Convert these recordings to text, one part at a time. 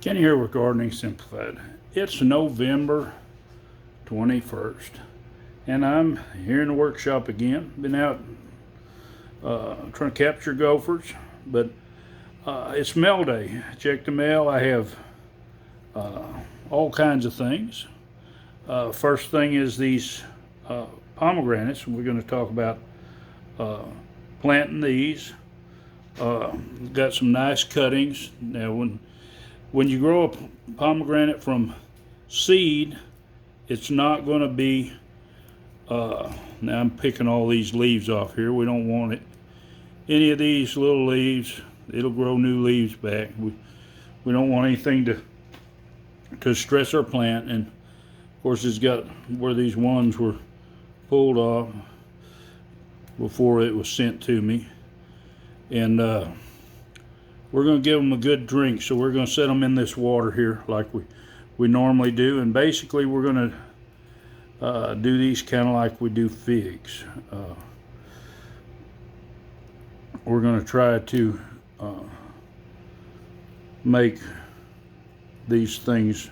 Kenny here with Gardening Simplified. It's November 21st, and I'm here in the workshop again. Been out trying to capture gophers, but it's mail day. Check the mail. I have all kinds of things. First thing is these pomegranates. We're going to talk about planting these. Got some nice cuttings. Now when you grow a pomegranate from seed, it's not going to be, now I'm picking all these leaves off here. We don't want it. Any of these little leaves, it'll grow new leaves back. We don't want anything to stress our plant. And of course it's got where these ones were pulled off before it was sent to me. And we're going to give them a good drink, so we're going to set them in this water here like we normally do. And basically we're going to do these kind of like we do figs. We're going to try to make these things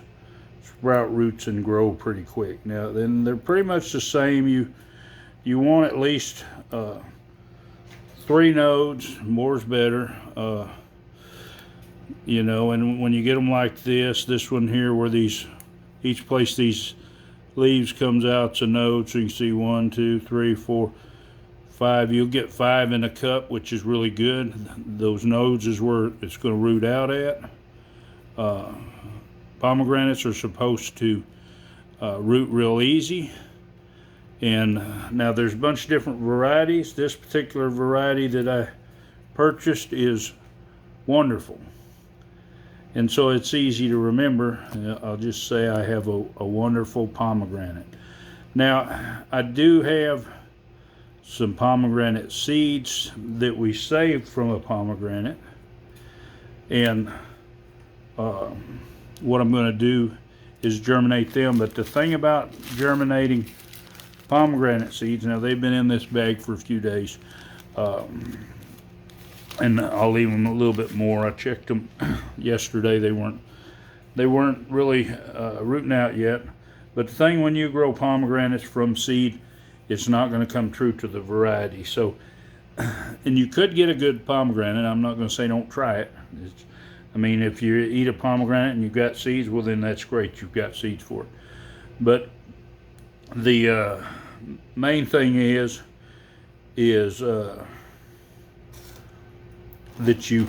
sprout roots and grow pretty quick. Now then, they're pretty much the same. You want at least 3 nodes, more's better. You know, and when you get them like this one here, where each place these leaves comes out, it's a node. So you can see 1, 2, 3, 4, 5. You'll get 5 in a cup, which is really good. Those nodes is where it's going to root out at. Pomegranates are supposed to root real easy. And now there's a bunch of different varieties. This particular variety that I purchased is wonderful. And so it's easy to remember. I'll just say I have a wonderful pomegranate. Now, I do have some pomegranate seeds that we saved from a pomegranate. And what I'm going to do is germinate them. But the thing about germinating pomegranate seeds, now they've been in this bag for a few days. And I'll leave them a little bit more. I checked them yesterday. They weren't really rooting out yet. But the thing, when you grow pomegranates from seed, it's not going to come true to the variety. So, and you could get a good pomegranate. I'm not going to say don't try it. I mean, if you eat a pomegranate and you've got seeds, well then that's great. You've got seeds for it. But the main thing is that you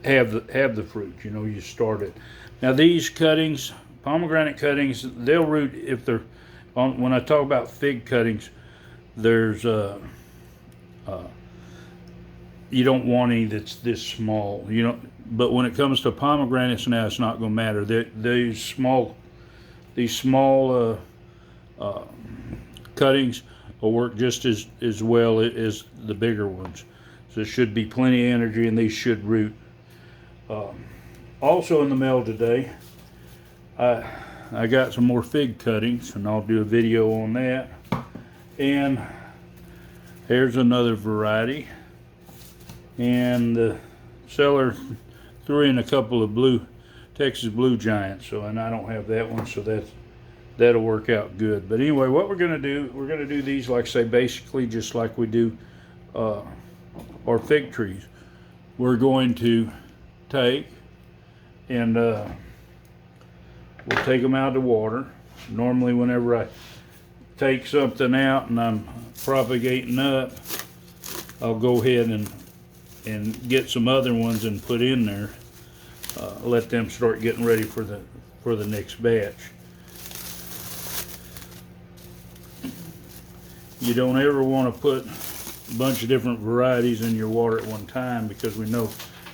have the fruit. You know, you start it. Now these cuttings, pomegranate cuttings, they'll root if they're on. When I talk about fig cuttings, there's you don't want any that's this small. You know, but when it comes to pomegranates, now it's not going to matter. These small cuttings will work just as well as the bigger ones. So there should be plenty of energy, and these should root. Also in the mail today, I got some more fig cuttings, and I'll do a video on that. And here's another variety. And the seller threw in a couple of Texas Blue Giants. So, and I don't have that one, so that'll work out good. But anyway, what we're going to do these, like I say, basically just like we do our fig trees. We're going to take and we'll take them out of the water. Normally whenever I take something out and I'm propagating up, I'll go ahead and get some other ones and put in there. Let them start getting ready for the next batch. You don't ever want to put a bunch of different varieties in your water at one time, because we know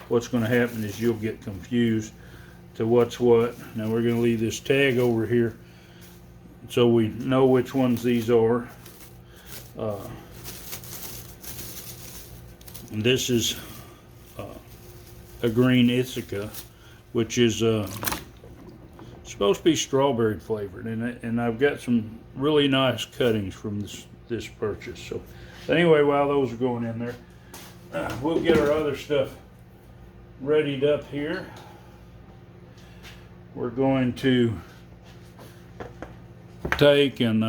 what's going to happen is you'll get confused to what's what. Now we're going to leave this tag over here so we know which ones these are. This is a green Ithaca, which is supposed to be strawberry flavored, and I've got some really nice cuttings from this purchase. So anyway, while those are going in there, we'll get our other stuff readied up here. We're going to take and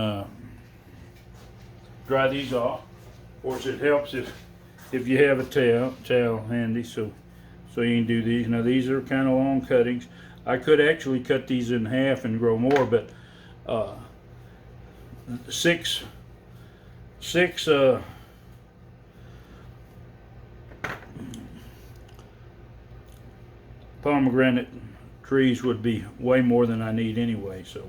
dry these off. Of course, it helps if you have a towel handy, so you can do these. Now these are kind of long cuttings. I could actually cut these in half and grow more, but six pomegranate trees would be way more than I need anyway, so.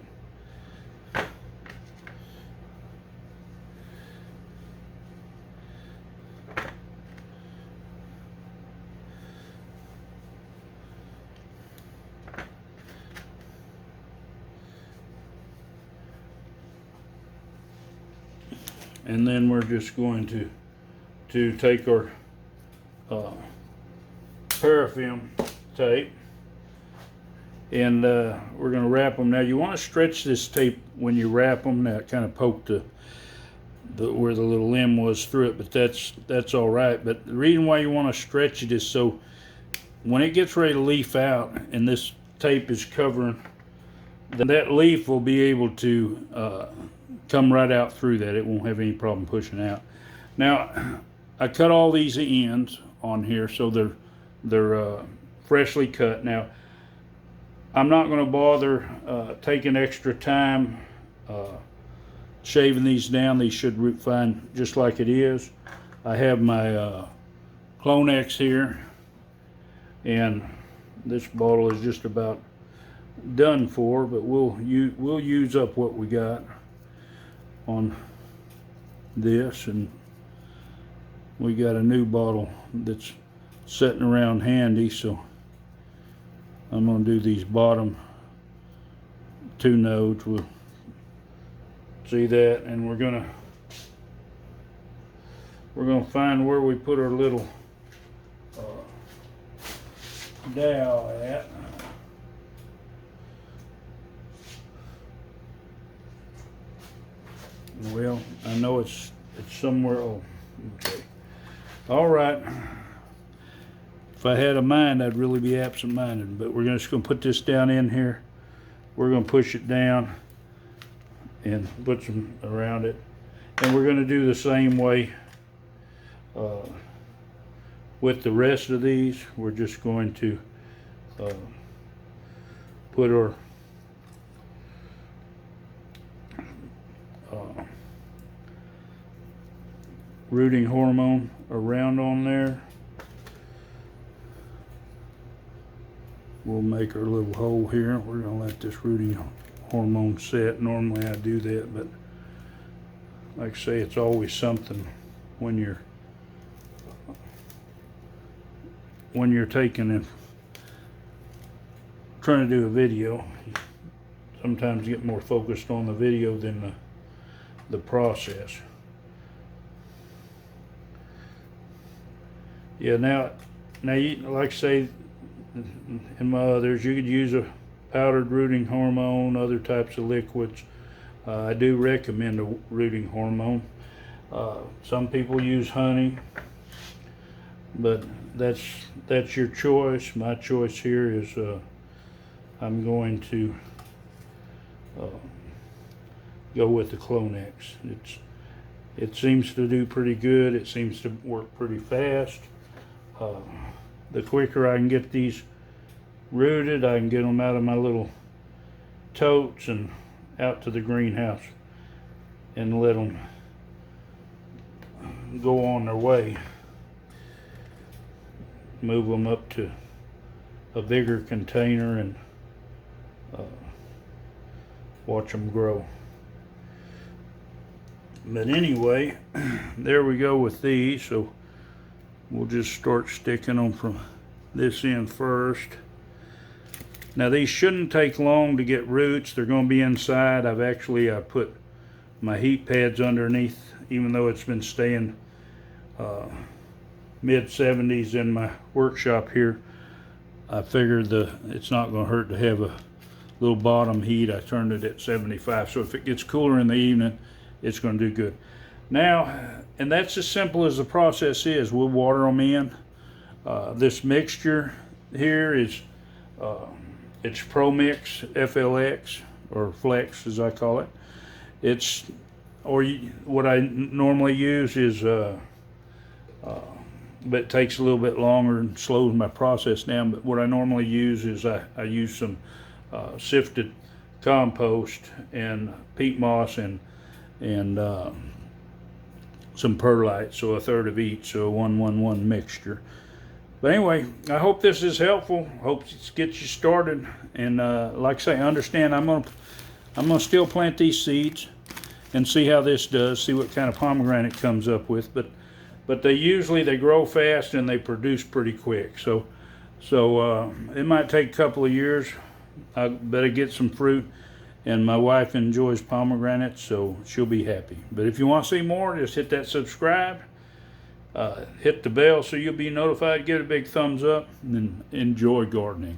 And then we're just going to take our paraffin tape, and we're going to wrap them. Now you want to stretch this tape when you wrap them. Now it kind of poked where the little limb was through it, but that's all right. But the reason why you want to stretch it is so when it gets ready to leaf out and this tape is covering, then that leaf will be able to come right out through that. It won't have any problem pushing out. Now I cut all these ends on here so they're freshly cut. Now I'm not going to bother taking extra time shaving these down. These should root fine just like it is. I have my Clonex here, and this bottle is just about done for, but we'll use up what we got on this, and we got a new bottle that's sitting around handy, so I'm going to do these bottom 2 nodes. We'll see that, and we're going to find where we put our little dowel at. Well, I know it's somewhere. Oh, okay. All right. If I had a mind, I'd really be absent-minded. But we're just going to put this down in here. We're going to push it down and put some around it. And we're going to do the same way with the rest of these. We're just going to put our rooting hormone around on there. We'll make our little hole here. We're going to let this rooting hormone set. Normally I do that, but like I say, it's always something when you're taking and trying to do a video. Sometimes you get more focused on the video than the process. Yeah, now you, like I say, in my others, you could use a powdered rooting hormone, other types of liquids. I do recommend a rooting hormone. Some people use honey, but that's your choice. My choice here is I'm going to go with the Clonex. It seems to do pretty good. It seems to work pretty fast. The quicker I can get these rooted, I can get them out of my little totes and out to the greenhouse and let them go on their way. Move them up to a bigger container and watch them grow. But anyway, there we go with these. So we'll just start sticking them from this end first. Now these shouldn't take long to get roots. They're going to be inside. I put my heat pads underneath, even though it's been staying mid 70s in my workshop here. I figured it's not going to hurt to have a little bottom heat. I turned it at 75, so if it gets cooler in the evening, it's going to do good. Now, and that's as simple as the process is. We'll water them in. This mixture here is it's Pro Mix FLX, or Flex as I call it. It's what I normally use is but it takes a little bit longer and slows my process down. But what I normally use is I use some sifted compost and peat moss and some perlite, so a third of each, so a 1-1-1 mixture. But anyway, I hope this is helpful. Hope it gets you started. And like I say, understand I'm gonna still plant these seeds and see how this does. See what kind of pomegranate comes up with. But they grow fast and they produce pretty quick. So it might take a couple of years. I better get some fruit. And my wife enjoys pomegranates, so she'll be happy. But if you want to see more, just hit that subscribe. Hit the bell so you'll be notified. Give it a big thumbs up and enjoy gardening.